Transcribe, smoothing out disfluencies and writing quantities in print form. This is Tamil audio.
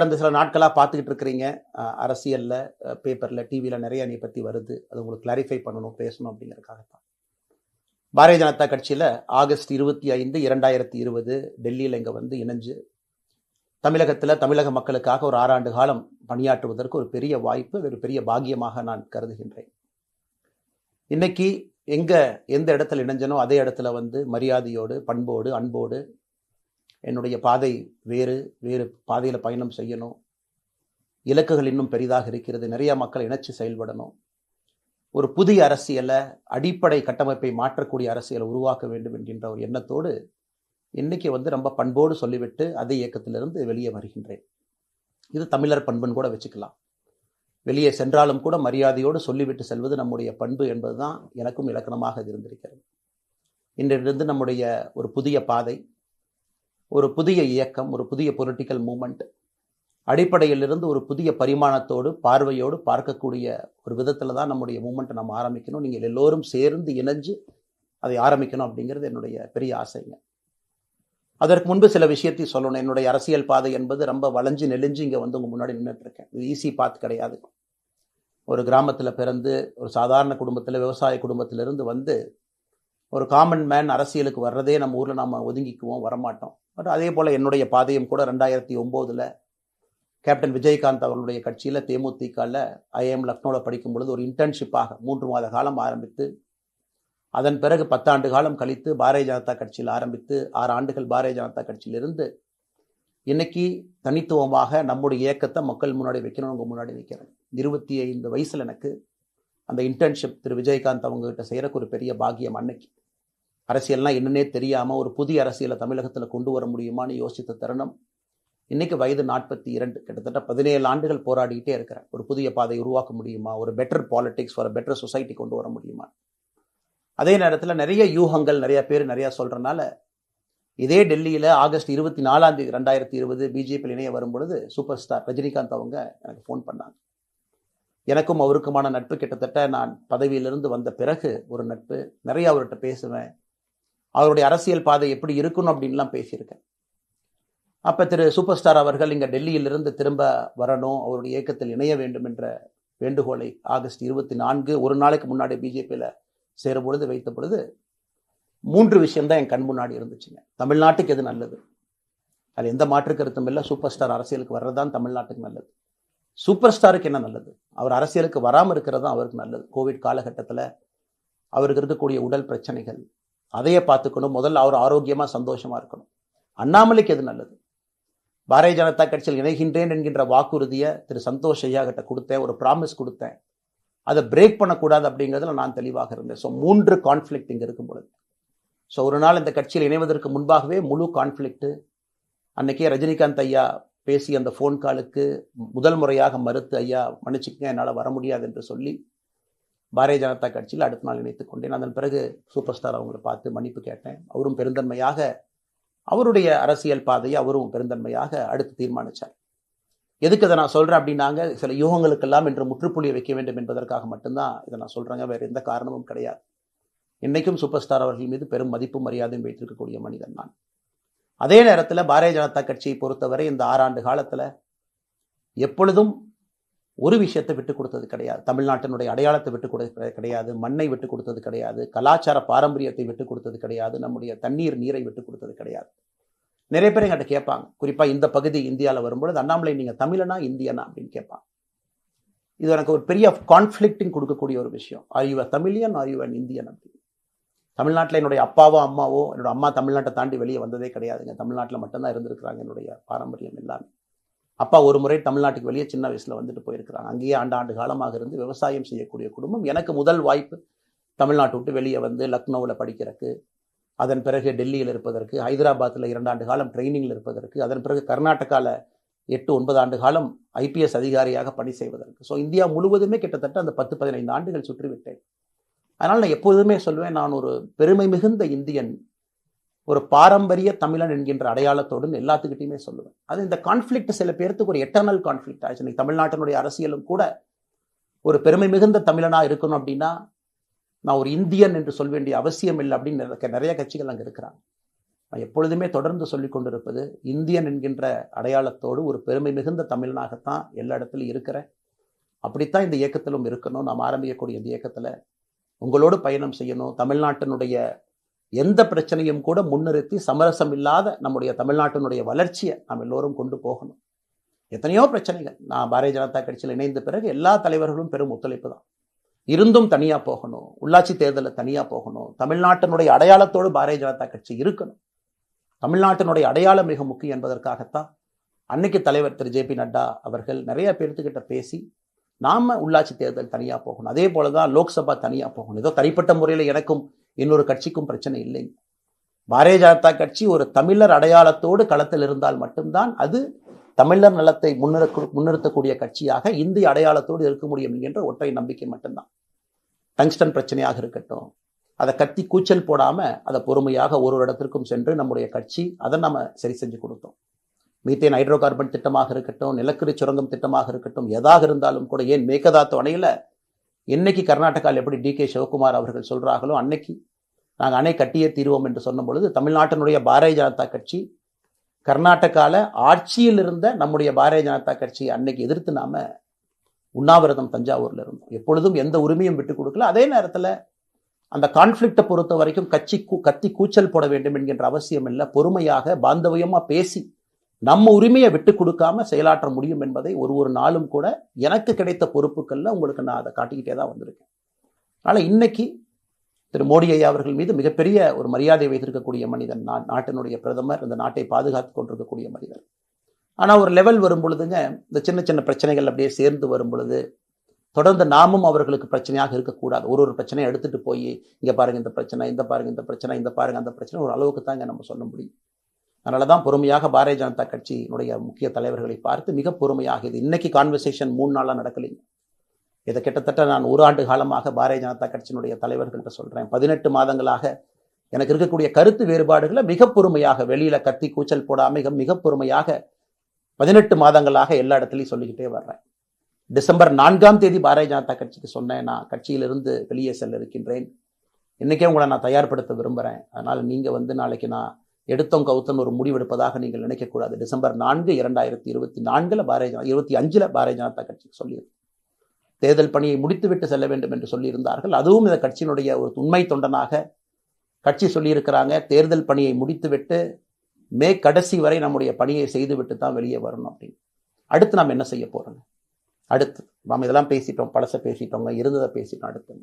கடந்த சில நாட்களாக பார்த்துக்கிட்டு இருக்கிறீங்க. அரசியலில், பேப்பரில், டிவியில் நிறைய என்னை பற்றி வருது. அது உங்களுக்கு கிளாரிஃபை பண்ணணும், பேசணும் அப்படிங்கிறதுக்காக தான். பாரதிய ஜனதா கட்சியில் ஆகஸ்ட் 25, 2020 டெல்லியில் இங்கே வந்து இணைஞ்சு தமிழகத்தில் தமிழக மக்களுக்காக ஒரு 6 ஆண்டு காலம் பணியாற்றுவதற்கு ஒரு பெரிய வாய்ப்பு, ஒரு பெரிய பாக்கியமாக நான் கருதுகின்றேன். இன்னைக்கு எந்த இடத்துல இணைஞ்சனோ அதே இடத்துல வந்து மரியாதையோடு, பண்போடு, அன்போடு என்னுடைய பாதை வேறு பாதையில் பயணம் செய்யணும். இலக்குகள் இன்னும் பெரிதாக இருக்கிறது. நிறைய மக்கள் இணைச்சு செயல்படணும். ஒரு புதிய அரசியலை, அடிப்படை கட்டமைப்பை மாற்றக்கூடிய அரசியலை உருவாக்க வேண்டும் என்கின்ற ஒரு எண்ணத்தோடு இன்னைக்கு வந்து ரொம்ப பண்போடு சொல்லிவிட்டு அதே இயக்கத்திலிருந்து வெளியே வருகின்றேன். இது தமிழர் பண்புன்னு கூட வச்சுக்கலாம். வெளியே சென்றாலும் கூட மரியாதையோடு சொல்லிவிட்டு செல்வது நம்முடைய பண்பு என்பதுதான் எனக்கும் இலக்கணமாக இருந்திருக்கிறது. இன்றிலிருந்து நம்முடைய ஒரு புதிய பாதை, ஒரு புதிய இயக்கம், ஒரு புதிய பொலிட்டிக்கல் மூமெண்ட், அடிப்படையிலிருந்து ஒரு புதிய பரிமாணத்தோடு, பார்வையோடு பார்க்கக்கூடிய ஒரு விதத்தில் தான் நம்முடைய மூமெண்ட்டை நம்ம ஆரம்பிக்கணும். நீங்கள் எல்லோரும் சேர்ந்து இணைஞ்சு அதை ஆரம்பிக்கணும் அப்படிங்கிறது என்னுடைய பெரிய ஆசைங்க. அதற்கு முன்பு சில விஷயத்தையும் சொல்லணும். என்னுடைய அரசியல் பாதை என்பது ரொம்ப வளைஞ்சு நெளிஞ்சு இங்கே வந்து உங்கள் முன்னாடி நின்றுட்டு இருக்கேன். இது ஈஸி பாத் கிடையாது. ஒரு கிராமத்தில் பிறந்து ஒரு சாதாரண குடும்பத்தில், விவசாய குடும்பத்திலிருந்து வந்து ஒரு காமன் மேன் அரசியலுக்கு வர்றதே நம்ம ஊரில் நாம் ஒதுங்கிக்குவோம், வரமாட்டோம். பட் அதே போல் என்னுடைய பாதையும் கூட 2009 கேப்டன் விஜயகாந்த் அவர்களுடைய கட்சியில் தேமுதிகவில் ஐஎம் லக்னோவில் படிக்கும் பொழுது ஒரு இன்டர்ன்ஷிப்பாக 3 மாத காலம் ஆரம்பித்து, அதன் பிறகு 10 ஆண்டு காலம் கழித்து பாரதிய ஜனதா கட்சியில் ஆரம்பித்து 6 ஆண்டுகள் பாரதிய ஜனதா கட்சியிலிருந்து இன்னைக்கு தனித்துவமாக நம்முடைய இயக்கத்தை மக்கள் முன்னாடி வைக்கணும். உங்க முன்னாடி வைக்கிறேன். 25 வயசுல எனக்கு அந்த இன்டர்ன்ஷிப் திரு விஜயகாந்த் அவங்க கிட்ட செய்யறக்கு ஒரு பெரிய பாக்கியம். அன்னைக்கு அரசியல்னா என்னன்னே தெரியாம ஒரு புதிய அரசியலை தமிழகத்தில் கொண்டு வர முடியுமான்னு யோசித்த தருணம். இன்னைக்கு வயது 42, கிட்டத்தட்ட 17 ஆண்டுகள் போராடிக்கிட்டே இருக்கிறேன். ஒரு புதிய பாதை உருவாக்க முடியுமா, ஒரு பெட்டர் பாலிடிக்ஸ், ஒரு பெட்டர் சொசைட்டி கொண்டு வர முடியுமா. அதே நேரத்தில் நிறைய யூகங்கள், நிறைய பேர் நிறைய சொல்றதுனால இதே டெல்லியில் ஆகஸ்ட் 24, 2020 பிஜேபியில் இணைய வரும் பொழுது சூப்பர் ஸ்டார் ரஜினிகாந்த் அவங்க எனக்கு ஃபோன் பண்ணாங்க. எனக்கும் அவருக்குமான நட்பு கிட்டத்தட்ட நான் பதவியிலிருந்து வந்த பிறகு ஒரு நட்பு. நிறைய அவர்கிட்ட பேசுவேன். அவருடைய அரசியல் பாதை எப்படி இருக்கணும் அப்படின்லாம் பேசியிருக்கேன். அப்போ திரு சூப்பர் ஸ்டார் அவர்கள் இங்கே டெல்லியிலிருந்து திரும்ப வரணும், அவருடைய இயக்கத்தில் இணைய வேண்டும் என்ற வேண்டுகோளை ஆகஸ்ட் 24 ஒரு நாளைக்கு முன்னாடி பிஜேபியில் சேரும் பொழுது வைத்த பொழுது 3 விஷயம்தான் என் கண் முன்னாடி இருந்துச்சுங்க. தமிழ்நாட்டுக்கு எது நல்லது, அது எந்த மாற்று கருத்தும் இல்லை. சூப்பர் ஸ்டார் அரசியலுக்கு வர்றதுதான் தமிழ்நாட்டுக்கு நல்லது. சூப்பர் ஸ்டாருக்கு என்ன நல்லது, அவர் அரசியலுக்கு வராமல் இருக்கிறது தான் அவருக்கு நல்லது. கோவிட் காலகட்டத்தில் அவருக்கு இருக்கக்கூடிய உடல் பிரச்சனைகள், அதையே பார்த்துக்கணும். முதல்ல அவர் ஆரோக்கியமாக சந்தோஷமா இருக்கணும். அண்ணாமலைக்கு எது நல்லது, பாரதிய ஜனதா கட்சியில் இணைகின்றேன் என்கின்ற வாக்குறுதியை திரு சந்தோஷ் ஐயா கிட்ட கொடுத்தேன், ஒரு ப்ராமிஸ் கொடுத்தேன். அதை பிரேக் பண்ணக்கூடாது அப்படிங்கிறதுல நான் தெளிவாக இருந்தேன். ஸோ 3 கான்ஃப்ளிக்ட் இங்கே இருக்கும் பொழுது, ஸோ ஒரு நாள் இந்த கட்சியில் இணைவதற்கு முன்பாகவே முழு கான்ஃப்ளிக்ட். அன்னைக்கே ரஜினிகாந்த் ஐயா பேசி அந்த ஃபோன் காலுக்கு முதல் முறையாக மறுத்து, ஐயா மன்னிச்சுக்கங்க என்னால் வர முடியாது என்று சொல்லி பாரதிய ஜனதா கட்சியில் அடுத்த நாள் இணைத்துக் கொண்டேன். அதன் பிறகு சூப்பர் ஸ்டார் அவங்களை பார்த்து மன்னிப்பு கேட்டேன். அவரும் பெருந்தன்மையாக அவருடைய அரசியல் பாதையை அவரும் பெருந்தன்மையாக அடுத்து தீர்மானித்தார். எதுக்கு இதை நான் சொல்கிறேன் அப்படின்னாங்க, சில யூகங்களுக்கெல்லாம் என்று முற்றுப்புள்ளியை வைக்க வேண்டும் என்பதற்காக மட்டும்தான் இதை நான் சொல்கிறேங்க. வேறு எந்த காரணமும் கிடையாது. இன்னைக்கும் சூப்பர் ஸ்டார் அவர்கள் மீது பெரும் மதிப்பும் மரியாதையும் வைத்திருக்கக்கூடிய மனிதன் நான். அதே நேரத்தில் பாரதிய ஜனதா கட்சியை பொறுத்தவரை இந்த 6 ஆண்டு காலத்தில் எப்பொழுதும் ஒரு விஷயத்தை விட்டுக் கொடுத்தது கிடையாது. தமிழ்நாட்டினுடைய அடையாளத்தை விட்டுக் கொடுத்தது கிடையாது, மண்ணை விட்டுக் கொடுத்தது கிடையாது, கலாச்சார பாரம்பரியத்தை விட்டுக் கொடுத்தது கிடையாது, நம்முடைய நீரை விட்டுக் கொடுத்தது கிடையாது. நிறைய பேர் எங்கிட்ட கேட்பாங்க, குறிப்பாக இந்த பகுதி இந்தியாவில் வரும்பொழுது, அண்ணாமலை நீங்கள் தமிழனா இந்தியனா அப்படின்னு கேட்பாங்க. இது எனக்கு ஒரு பெரிய கான்ஃப்ளிக்டிங் கொடுக்கக்கூடிய ஒரு விஷயம். Are you a Tamilian, are you an Indian அப்படின்னு. தமிழ்நாட்டில் என்னுடைய அப்பாவோ அம்மாவோ, என்னோட அம்மா தமிழ்நாட்டை தாண்டி வெளியே வந்ததே கிடையாதுங்க. தமிழ்நாட்டில் மட்டும்தான் இருந்திருக்கிறாங்க. என்னுடைய பாரம்பரியம் எல்லாமே. அப்பா ஒரு முறை தமிழ்நாட்டுக்கு வெளியே சின்ன வயசில் வந்துட்டு போயிருக்கிறாங்க. அங்கேயே ஆண்டு காலமாக இருந்து விவசாயம் செய்யக்கூடிய குடும்பம். எனக்கு முதல் வாய்ப்பு தமிழ்நாட்டை விட்டு வெளியே வந்து லக்னோவில் படிக்கிறதுக்கு, அதன் பிறகு டெல்லியில் இருப்பதற்கு, ஹைதராபாத்தில் 2 ஆண்டு காலம் ட்ரைனிங்கில் இருப்பதற்கு, அதன் பிறகு கர்நாடகாவில் 8-9 ஆண்டு காலம் ஐபிஎஸ் அதிகாரியாக பணி செய்வதற்கு. ஸோ இந்தியா முழுவதுமே கிட்டத்தட்ட அந்த 10-15 ஆண்டுகள் சுற்றிவிட்டேன். அதனால் நான் எப்போதுமே சொல்வேன், நான் ஒரு பெருமை மிகுந்த இந்தியன், ஒரு பாரம்பரிய தமிழன் என்கின்ற அடையாளத்தோடு எல்லாத்துக்கிட்டையுமே சொல்லுவேன். அது இந்த கான்ஃப்ளிக்ட் சில பேருக்கு ஒரு எட்டர்னல் கான்ஃப்ளிக்ட் ஆச்சு. இன்னைக்கு தமிழ்நாட்டினுடைய அரசியலும் கூட ஒரு பெருமை மிகுந்த தமிழனா இருக்கணும் அப்படின்னா நான் ஒரு இந்தியன் என்று சொல்ல வேண்டிய அவசியம் இல்லை அப்படின்னு நிறைய கட்சிகள் அங்கே இருக்கிறாங்க. எப்பொழுதுமே தொடர்ந்து சொல்லிக் கொண்டிருப்பது, இந்தியன் என்கின்ற அடையாளத்தோடு ஒரு பெருமை மிகுந்த தமிழனாகத்தான் எல்லா இடத்துலையும் இருக்கிறேன். அப்படித்தான் இந்த இயக்கத்திலும் இருக்கணும். நாம் ஆரம்பிக்கக்கூடிய இந்த இயக்கத்தில் உங்களோடு பயணம் செய்யணும். தமிழ்நாட்டினுடைய எந்த பிரச்சனையும் கூட முன்னிறுத்தி சமரசம் இல்லாத நம்முடைய தமிழ்நாட்டினுடைய வளர்ச்சியை நாம் எல்லோரும் கொண்டு போகணும். எத்தனையோ பிரச்சனைகள். நான் பாரதிய ஜனதா கட்சியில் இணைந்த பிறகு எல்லா தலைவர்களும் பெரும் ஒத்துழைப்பு தான். இருந்தும் தனியாக போகணும், உள்ளாட்சி தேர்தலில் தனியாக போகணும், தமிழ்நாட்டினுடைய அடையாளத்தோடு பாரதிய ஜனதா கட்சி இருக்கணும். தமிழ்நாட்டினுடைய அடையாளம் மிக முக்கியம் என்பதற்காகத்தான் அன்னைக்கு தலைவர் திரு ஜே.பி. நட்டா அவர்கள் நிறைய பேர்த்துக்கிட்ட பேசி நாம உள்ளாட்சி தேர்தல் தனியாக போகணும், அதே போலதான் லோக்சபா தனியாக போகணும். ஏதோ தனிப்பட்ட முறையில் எனக்கும் இன்னொரு கட்சிக்கும் பிரச்சனை இல்லைங்க. பாரதிய ஜனதா கட்சி ஒரு தமிழர் அடையாளத்தோடு களத்தில் இருந்தால் மட்டும்தான் அது தமிழர் நலத்தை முன்னிறுத்தக்கூடிய கட்சியாக இந்திய அடையாளத்தோடு இருக்க முடியும் என்கின்ற ஒற்றை நம்பிக்கை மட்டும்தான். டங்ஸ்டன் பிரச்சனையாக இருக்கட்டும், அதை கத்தி கூச்சல் போடாம அதை பொறுமையாக ஒரு இடத்திற்கும் சென்று நம்முடைய கட்சி அதை நம்ம சரி செஞ்சு கொடுத்தோம். மீத்தேன் ஹைட்ரோ கார்பன் திட்டமாக இருக்கட்டும், நிலக்கரி சுரங்கம் திட்டமாக இருக்கட்டும், எதாக இருந்தாலும் கூட, ஏன் மேகதாத்து அணையில இன்னைக்கு கர்நாடகாவில் எப்படி டி.கே. சிவகுமார் அவர்கள் சொல்றாங்களோ அன்னைக்கு நாங்கள் அணை கட்டியே தீர்வோம் என்று சொன்ன பொழுது தமிழ்நாட்டினுடைய பாரதிய ஜனதா கட்சி கர்நாடகாவில் ஆட்சியில் இருந்த நம்முடைய பாரதிய ஜனதா கட்சியை அன்னைக்கு எதிர்த்து நாம உண்ணாவிரதம் தஞ்சாவூர்ல இருந்தோம். எப்பொழுதும் எந்த உரிமையும் விட்டு கொடுக்கல. அதே நேரத்தில் அந்த கான்ஃபிளிக்டை பொறுத்த வரைக்கும் கத்தி கூச்சல் போட வேண்டும் என்கின்ற அவசியம் இல்லை. பொறுமையாக பாந்தவியமா பேசி நம்ம உரிமையை விட்டு கொடுக்காம செயலாற்ற முடியும் என்பதை ஒரு நாளும் கூட எனக்கு கிடைத்த பொறுப்புகள்ல உங்களுக்கு நான் அதை காட்டிக்கிட்டே தான் வந்திருக்கேன். அதனால இன்னைக்கு திரு மோடி ஐயா அவர்கள் மீது மிகப்பெரிய ஒரு மரியாதை வைத்திருக்கக்கூடிய மனிதன், நாட்டினுடைய பிரதமர், இந்த நாட்டை பாதுகாத்து கொண்டிருக்கக்கூடிய மனிதர். ஆனால் ஒரு லெவல் வரும் பொழுதுங்க, இந்த சின்ன சின்ன பிரச்சனைகள் அப்படியே சேர்ந்து வரும் பொழுது தொடர்ந்து நாமும் அவர்களுக்கு பிரச்சனையாக இருக்கக்கூடாது. ஒரு பிரச்சனையை எடுத்துட்டு போய் இங்க பாருங்க இந்த பிரச்சனை, இந்த பாருங்க இந்த பிரச்சனை, இந்த பாருங்க அந்த பிரச்சனை, ஒரு அளவுக்கு தான் இங்க நம்ம சொல்ல முடியும். அதனாலதான் பொறுமையாக பாரதிய ஜனதா கட்சியினுடைய முக்கிய தலைவர்களை பார்த்து மிக பொறுமையாக, இது இன்னைக்கு கான்வர்சேஷன் 3 நாளா நடக்கலைங்க. இதை கிட்டத்தட்ட நான் 1 ஆண்டு காலமாக பாரதிய ஜனதா கட்சியினுடைய தலைவர்கள்ட்ட சொல்றேன். 18 மாதங்களாக எனக்கு இருக்கக்கூடிய கருத்து வேறுபாடுகளை மிக பொறுமையாக, வெளியில கத்தி கூச்சல் போடாம மிக பொறுமையாக 18 மாதங்களாக எல்லா இடத்துலையும் சொல்லிக்கிட்டே வர்றேன். டிசம்பர் 4ஆம் தேதி பாரதிய ஜனதா கட்சிக்கு சொன்னேன், நான் கட்சியிலிருந்து வெளியே செல்ல இருக்கின்றேன், இன்னைக்கே உங்களை நான் தயார்படுத்த விரும்புகிறேன், அதனால் நீங்கள் நாளைக்கு நான் எடுத்தோம் கவுத்தம் ஒரு முடிவெடுப்பதாக நீங்கள் நினைக்கக்கூடாது. டிசம்பர் 4, 2024 25 பாரதிய ஜனதா கட்சிக்கு சொல்லியிருக்கு. தேர்தல் பணியை முடித்துவிட்டு செல்ல வேண்டும் என்று சொல்லியிருந்தார்கள். அதுவும் இந்த கட்சியினுடைய ஒரு உண்மை தொண்டனாக கட்சி சொல்லியிருக்கிறாங்க, தேர்தல் பணியை முடித்துவிட்டு மே கடைசி வரை நம்முடைய பணியை செய்துவிட்டு தான் வெளியே வரணும் அப்படின்னு. அடுத்து நாம் என்ன செய்ய போறோம்? அடுத்து நாம் இதெல்லாம் பேசிட்டோம், பழச பேசிட்டோங்க, இருந்ததை பேசிட்டோம். அடுத்து